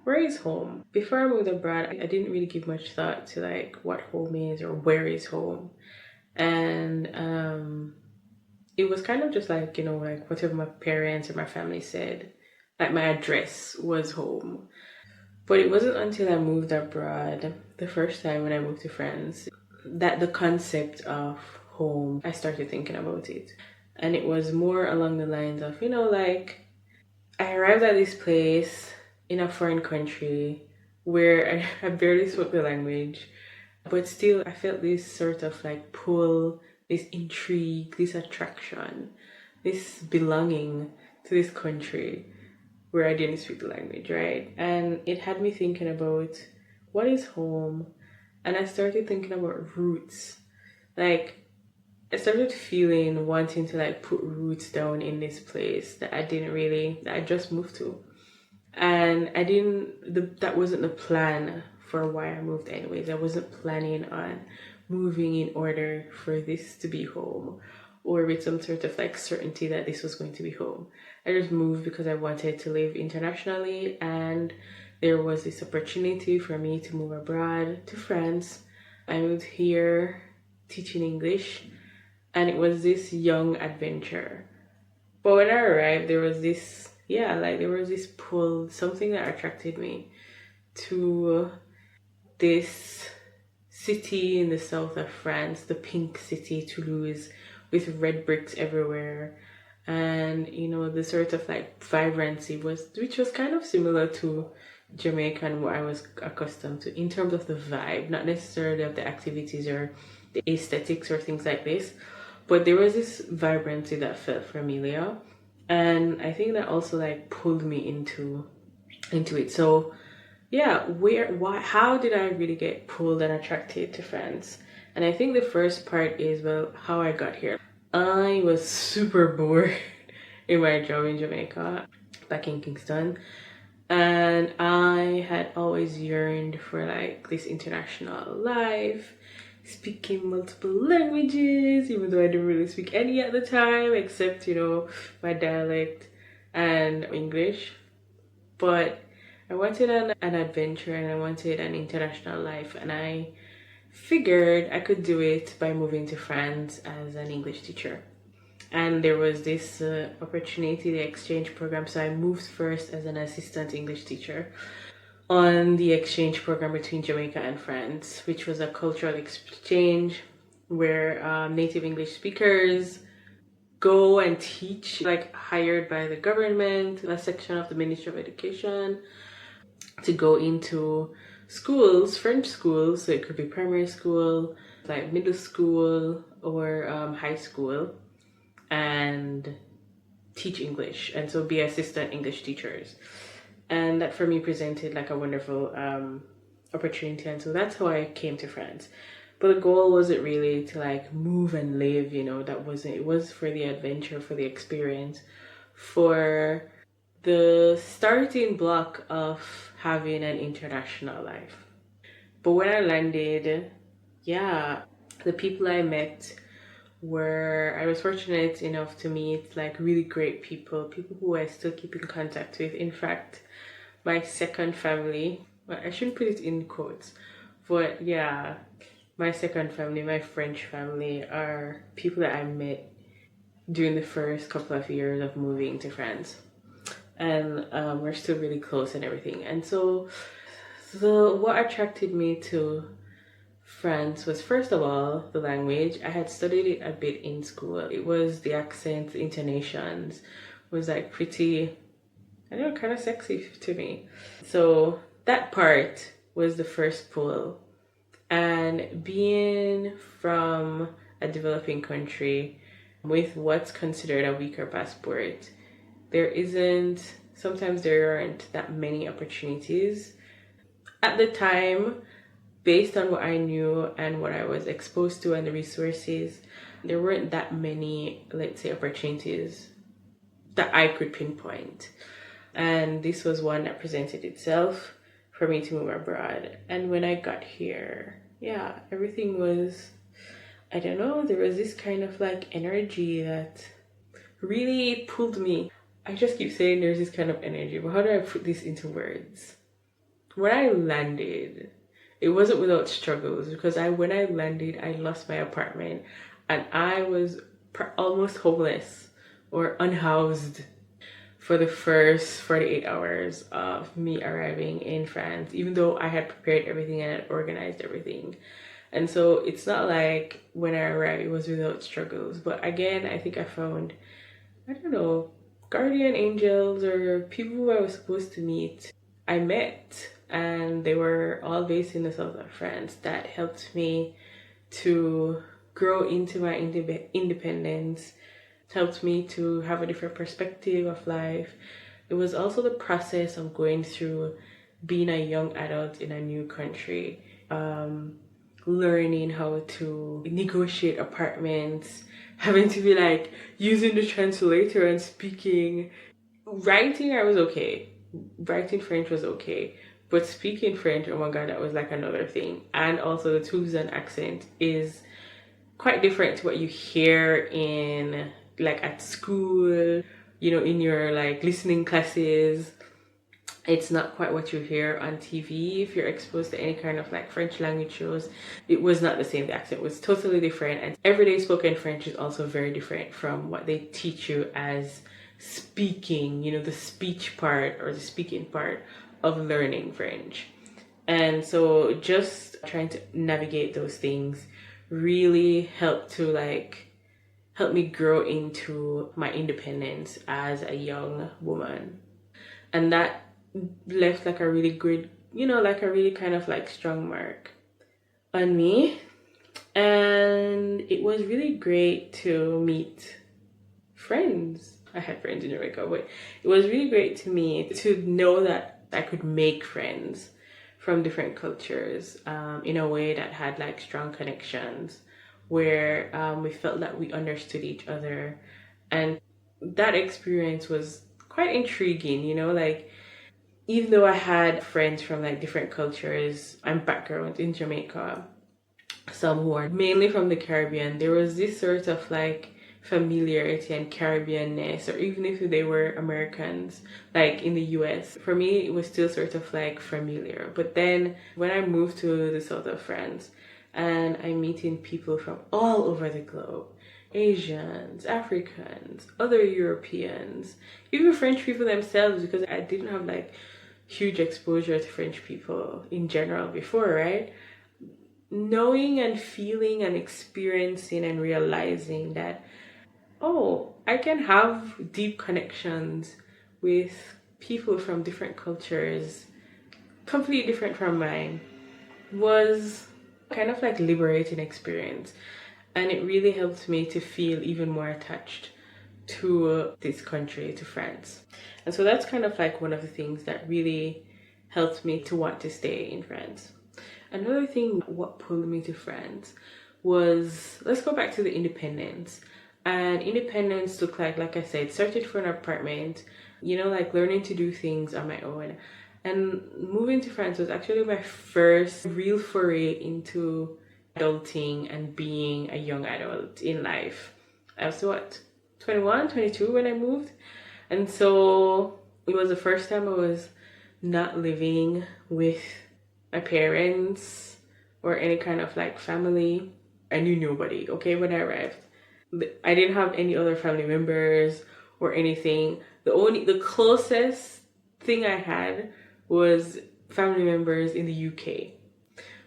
where is home? Before I moved abroad, I didn't really give much thought to like what home is or where is home. And it was kind of just like, like whatever my parents or my family said, like my address was home. But it wasn't until I moved abroad, the first time when I moved to France, that the concept of home, I started thinking about it. And it was more along the lines of, like I arrived at this place in a foreign country where I barely spoke the language, but still I felt this sort of like pull, this intrigue, this attraction, this belonging to this country where I didn't speak the language, right? And it had me thinking about what is home, and I started thinking about roots. Like I started feeling wanting to like put roots down in this place that that I just moved to. And that wasn't the plan for why I moved anyways. I wasn't planning on moving in order for this to be home or with some sort of like certainty that this was going to be home. I just moved because I wanted to live internationally, and there was this opportunity for me to move abroad to France. I moved here teaching English, and it was this young adventure. But when I arrived, there was this, there was this pull, something that attracted me to this city in the south of France, the pink city, Toulouse, with red bricks everywhere. And, the sort of like vibrancy which was kind of similar to Jamaica and what I was accustomed to in terms of the vibe, not necessarily of the activities or the aesthetics or things like this, but there was this vibrancy that felt familiar, and I think that also like pulled me into it. So yeah, how did I really get pulled and attracted to France? And I think the first part is, well, how I got here. I was super bored in my job in Jamaica, back in Kingston, and I had always yearned for like this international life, speaking multiple languages, even though I didn't really speak any at the time, except, my dialect and English. But I wanted an adventure, and I wanted an international life, and I figured I could do it by moving to France as an English teacher. And there was this opportunity, the exchange program. So I moved first as an assistant English teacher on the exchange program between Jamaica and France, which was a cultural exchange where native English speakers go and teach, like hired by the government, a section of the Ministry of Education, to go into schools, French schools. So it could be primary school, like middle school, or high school, and teach English, and so be assistant English teachers. And that for me presented like a wonderful opportunity, and so that's how I came to France. But the goal wasn't really to like move and live, that wasn't, it was for the adventure, for the experience, for the starting block of having an international life. But when I landed, the people I met I was fortunate enough to meet like really great people who I still keep in contact with. In fact, my second family, well, I shouldn't put it in quotes, but yeah, my second family, my French family, are people that I met during the first couple of years of moving to France. And we're still really close and everything. And so what attracted me to France was, first of all, the language. I had studied it a bit in school. It was the accent, the intonations was like pretty, I don't know, kind of sexy to me. So that part was the first pull. And being from a developing country with what's considered a weaker passport, sometimes there aren't that many opportunities. At the time, based on what I knew and what I was exposed to and the resources, there weren't that many, let's say, opportunities that I could pinpoint. And this was one that presented itself for me to move abroad. And when I got here, everything was, I don't know, there was this kind of like energy that really pulled me. I just keep saying there's this kind of energy, but how do I put this into words? when I landed, it wasn't without struggles because when I landed, I lost my apartment and I was almost homeless or unhoused for the first 48 hours of me arriving in France, even though I had prepared everything and had organized everything. And so it's not like when I arrived, it was without struggles. But again, I think I found, I don't know, guardian angels or people who I was supposed to meet. I met, and they were all based in the south of France. That helped me to grow into my independence, helped me to have a different perspective of life. It was also the process of going through being a young adult in a new country, learning how to negotiate apartments, having to be like using the translator and speaking. Writing, I was okay. Writing French was okay. But speaking French, oh my god, that was like another thing. And also the Toulousain accent is quite different to what you hear in like at school, you know, in your like listening classes. It's not quite what you hear on TV if you're exposed to any kind of like French language shows. It was not the same. The accent was totally different, and everyday spoken French is also very different from what they teach you as speaking, you know, the speech part or the speaking part of learning French. And so just trying to navigate those things really helped to like help me grow into my independence as a young woman. And that left like a really good, you know, like a really kind of like strong mark on me. And it was really great to meet friends. I had friends in Jamaica, but it was really great to me to know that I could make friends from different cultures in a way that had like strong connections where we felt that we understood each other. And that experience was quite intriguing, you know, like even though I had friends from like different cultures and backgrounds in Jamaica, some who are mainly from the Caribbean, there was this sort of like familiarity and Caribbeanness, or even if they were Americans, like in the US, for me, it was still sort of like familiar. But then when I moved to the south of France and I'm meeting people from all over the globe, Asians, Africans, other Europeans, even French people themselves, because I didn't have like huge exposure to French people in general before, right? Knowing and feeling and experiencing and realizing that, oh, I can have deep connections with people from different cultures, completely different from mine, was kind of like liberating experience. And it really helped me to feel even more attached to this country, to France. And so that's kind of like one of the things that really helped me to want to stay in France. Another thing, what pulled me to France was, let's go back to the independence. And independence looked like I said, searching for an apartment, you know, like learning to do things on my own. And moving to France was actually my first real foray into adulting and being a young adult in life. I was what, 21, 22 when I moved. And so it was the first time I was not living with my parents or any kind of like family. I knew nobody, okay, when I arrived. I didn't have any other family members or anything. The closest thing I had was family members in the UK,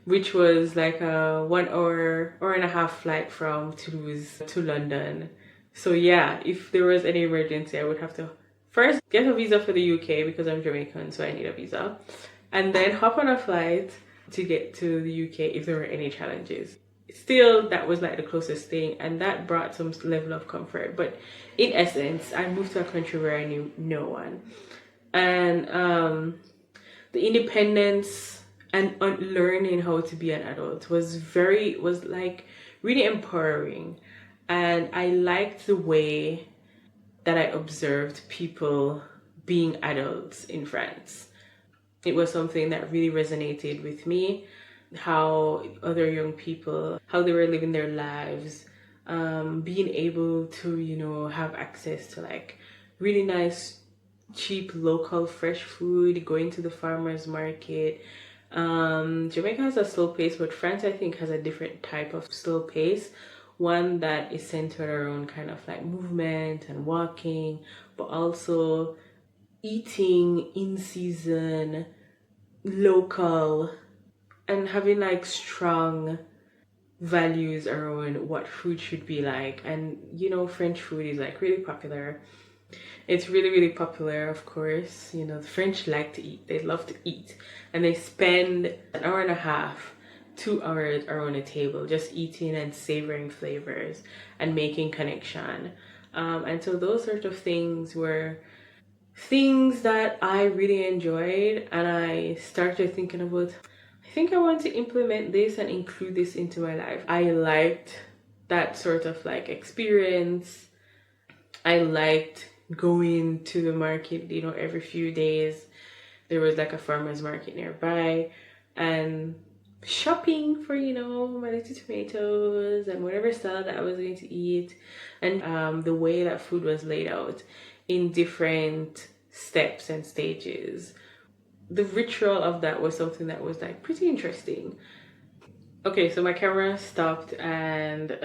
which was like a 1 hour and a half flight from Toulouse to London. So yeah, if there was any emergency, I would have to first get a visa for the UK because I'm Jamaican, so I need a visa, and then hop on a flight to get to the UK if there were any challenges. Still, that was like the closest thing, and that brought some level of comfort. But in essence, I moved to a country where I knew no one, and the independence and learning how to be an adult was like really empowering. And I liked the way that I observed people being adults in France. It was something that really resonated with me, how other young people, how they were living their lives, being able to, you know, have access to like really nice cheap local fresh food, going to the farmers market. Jamaica has a slow pace, but France I think has a different type of slow pace, one that is centered around kind of like movement and walking, but also eating in season, local, and having like strong values around what food should be like. And you know, French food is like really popular. It's really, really popular, of course. You know, the French like to eat, they love to eat, and they spend an hour and a half, 2 hours around a table just eating and savoring flavors and making connection. And so those sort of things were things that I really enjoyed, and I started thinking about, I think I want to implement this and include this into my life. I liked that sort of like experience. I liked going to the market, you know, every few days. There was like a farmer's market nearby, and shopping for, you know, my little tomatoes and whatever salad that I was going to eat. And the way that food was laid out in different steps and stages. The ritual of that was something that was like pretty interesting. Okay, so my camera stopped and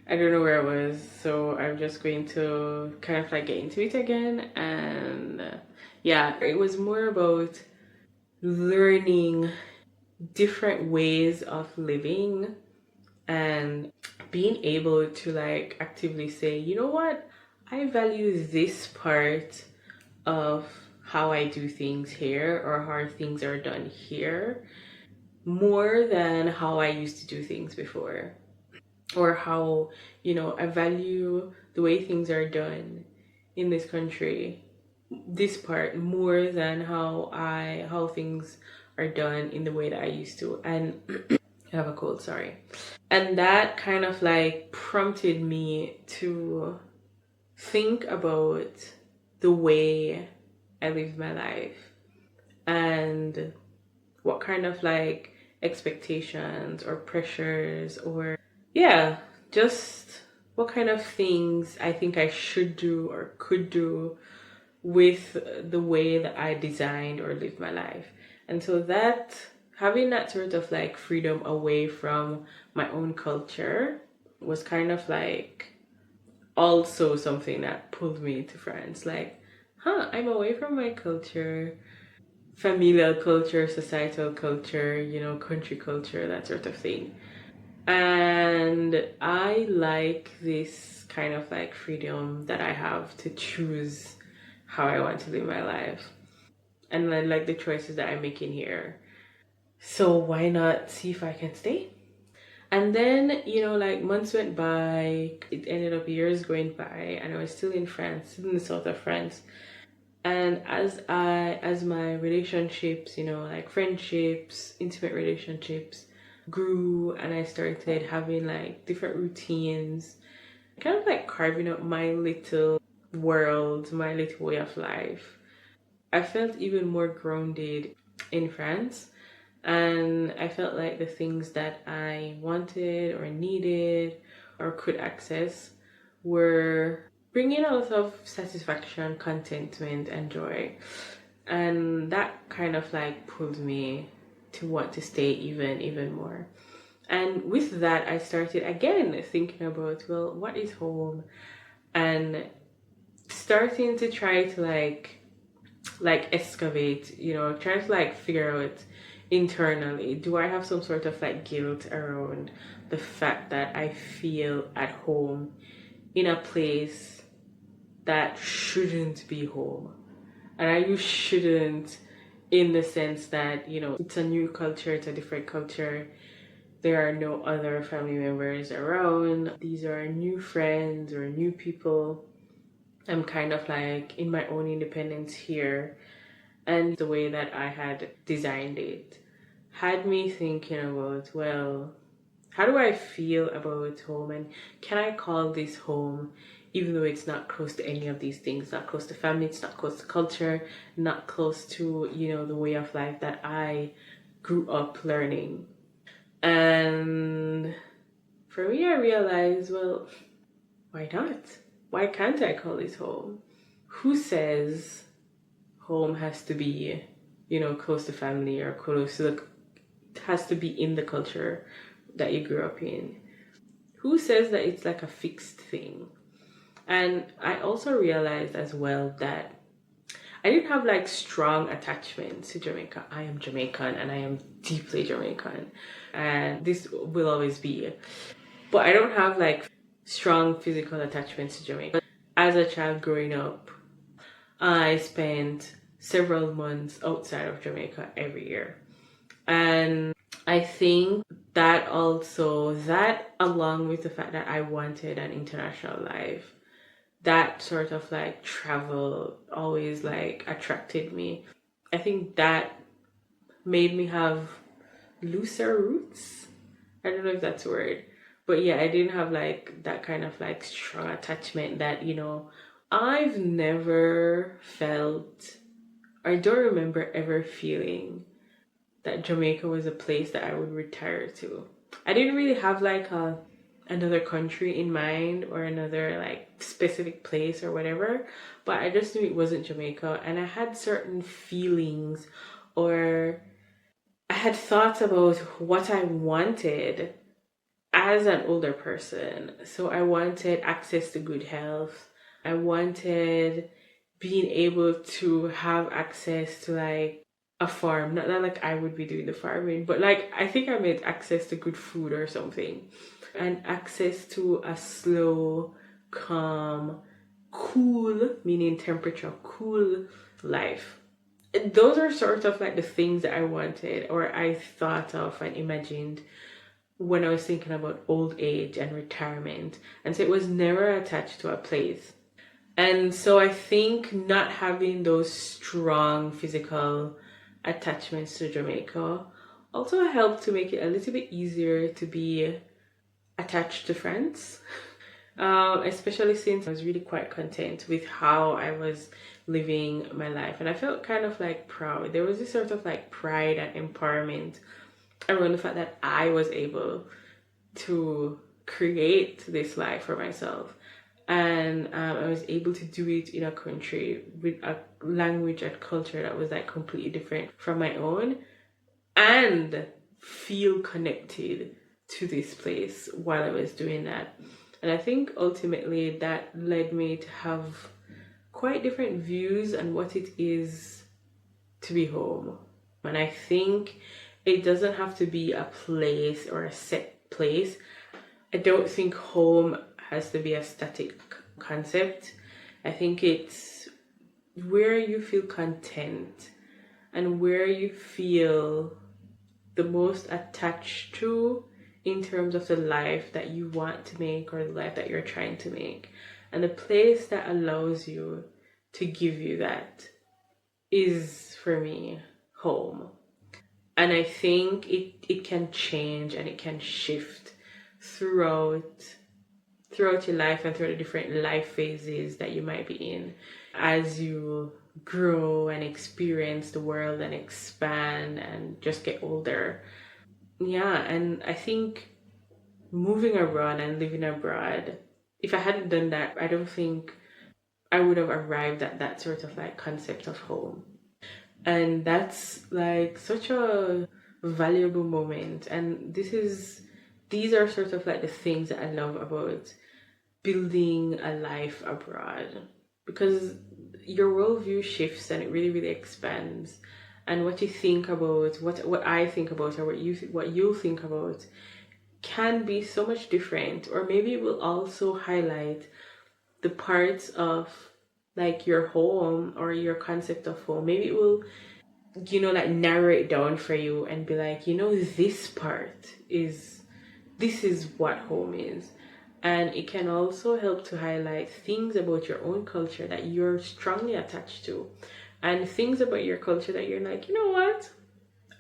I don't know where I was, so I'm just going to kind of like get into it again. And yeah, it was more about learning different ways of living and being able to like actively say, you know what, I value this part of how I do things here or how things are done here more than how I used to do things before, or how, you know, I value the way things are done in this country, this part, more than how things are done in the way that I used to. And I have a cold, sorry. And that kind of like prompted me to think about the way I live my life and what kind of like expectations or pressures, or yeah, just what kind of things I think I should do or could do with the way that I designed or lived my life. And so that, having that sort of like freedom away from my own culture was kind of like also something that pulled me to France. Like, I'm away from my culture, familial culture, societal culture, you know, country culture, that sort of thing. And I like this kind of like freedom that I have to choose how I want to live my life. And I like the choices that I'm making here. So why not see if I can stay? And then, you know, like months went by, it ended up years going by, and I was still in France, still in the south of France. And as my relationships, you know, like friendships, intimate relationships grew, and I started having like different routines, kind of like carving up my little world, my little way of life, I felt even more grounded in France. And I felt like the things that I wanted or needed or could access were bringing a lot of satisfaction, contentment, and joy. And that kind of like pulled me to want to stay even more. And with that, I started again thinking about, well, what is home? And starting to try to like excavate, you know, trying to like figure out internally, do I have some sort of like guilt around the fact that I feel at home in a place that shouldn't be home? And I use shouldn't in the sense that, you know, it's a new culture, it's a different culture, there are no other family members around, these are new friends or new people. I'm kind of like in my own independence here, and the way that I had designed it had me thinking about, well, how do I feel about home, and can I call this home even though it's not close to any of these things, not close to family, it's not close to culture, not close to, you know, the way of life that I grew up learning. And for me, I realized, well, why not? Why can't I call this home? Who says home has to be, close to family or close to it has to be in the culture that you grew up in. Who says that it's like a fixed thing? And I also realized as well that I didn't have like strong attachments to Jamaica. I am Jamaican and I am deeply Jamaican, and this will always be. But I don't have like strong physical attachments to Jamaica. As a child growing up, I spent several months outside of Jamaica every year. And I think that also, that along with the fact that I wanted an international life, that sort of like travel always like attracted me. I think that made me have looser roots. I don't know if that's a word. But yeah, I didn't have like that kind of like strong attachment that, I've never felt, I don't remember ever feeling that Jamaica was a place that I would retire to. I didn't really have like another country in mind or another like specific place or whatever, but I just knew it wasn't Jamaica, and I had certain feelings, or I had thoughts about what I wanted as an older person. So I wanted access to good health. I wanted being able to have access to like a farm. Not that like I would be doing the farming, but like I think I meant access to good food or something. And access to a slow, calm, cool, meaning temperature, cool life. Those are sort of like the things that I wanted or I thought of and imagined when I was thinking about old age and retirement. And so it was never attached to a place. And so I think not having those strong physical attachments to Jamaica also helped to make it a little bit easier to be attached to France. Especially since I was really quite content with how I was living my life. And I felt kind of like proud. There was this sort of like pride and empowerment around the fact that I was able to create this life for myself. And I was able to do it in a country with a language and culture that was like completely different from my own, and feel connected to this place while I was doing that. And I think ultimately that led me to have quite different views on what it is to be home. And I think it doesn't have to be a place or a set place. I don't think home has to be a static concept. I think it's where you feel content and where you feel the most attached to in terms of the life that you want to make or the life that you're trying to make. And the place that allows you to give you that is, for me, home. And I think it can change and it can shift throughout your life and through the different life phases that you might be in as you grow and experience the world and expand and just get older. Yeah, and I think moving abroad and living abroad, if I hadn't done that, I don't think I would have arrived at that sort of like concept of home. And that's like such a valuable moment. And these are sort of like the things that I love about building a life abroad, because your worldview shifts and it really, really expands. And what you think about, what I think about, or what you'll think about, can be so much different. Or maybe it will also highlight the parts of like your home or your concept of home. Maybe it will, like narrow it down for you and be like, this is what home is. And it can also help to highlight things about your own culture that you're strongly attached to, and things about your culture that you're like, you know what?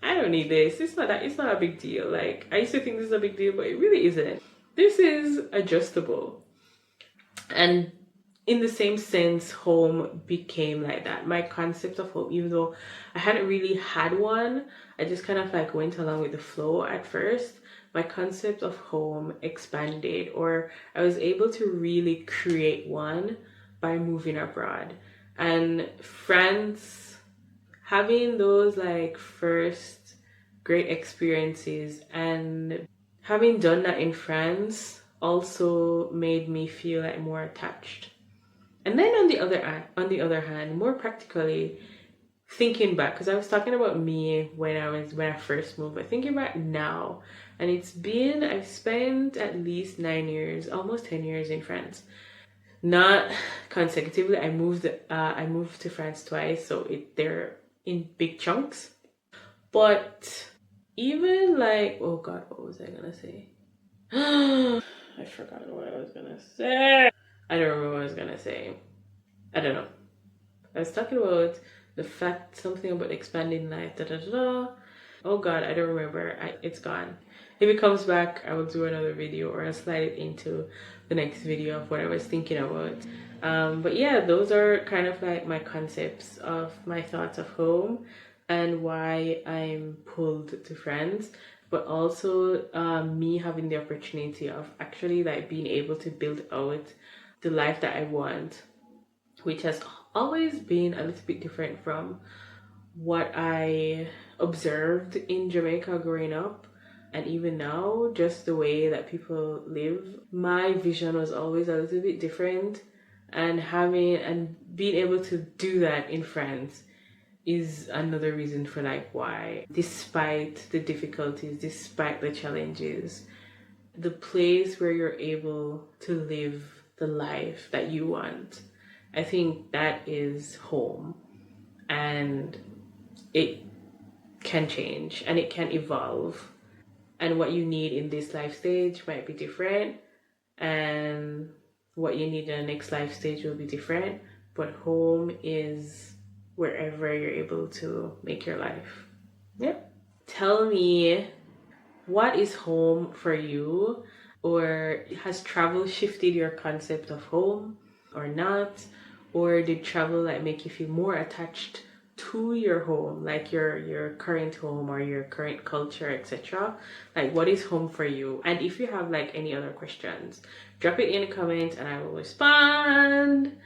I don't need this. It's not a big deal. Like, I used to think this is a big deal, but it really isn't. This is adjustable. And in the same sense, home became like that. My concept of home, even though I hadn't really had one, I just kind of like went along with the flow at first. My concept of home expanded, or I was able to really create one by moving abroad. And France having those like first great experiences and having done that in France also made me feel like more attached. And then on the other hand, more practically, thinking back, because I was talking about me when I first moved, but thinking back now, and I've spent at least 9 years, almost 10 years in France. Not consecutively. I moved to France twice, so they're in big chunks. But even like, oh God, what was I gonna say? I forgot what I was gonna say. I don't remember what I was gonna say. I don't know. I was talking about the fact, something about expanding life, da da da da. Oh God, I don't remember. It's gone. If it comes back, I will do another video, or I'll slide it into the next video of what I was thinking about. But yeah, those are kind of like my concepts of my thoughts of home and why I'm pulled to France, but also me having the opportunity of actually like being able to build out the life that I want, which has always been a little bit different from what I observed in Jamaica growing up. And even now, just the way that people live, my vision was always a little bit different. And being able to do that in France is another reason for like why, despite the difficulties, despite the challenges, the place where you're able to live the life that you want, I think that is home. And it can change and it can evolve. And what you need in this life stage might be different. And what you need in the next life stage will be different. But home is wherever you're able to make your life. Yeah. Tell me, what is home for you? Or has travel shifted your concept of home or not? Or did travel like make you feel more attached to your home, like your current home or your current culture, etc.? Like, what is home for you? And if you have like any other questions, drop it in the comments and I will respond.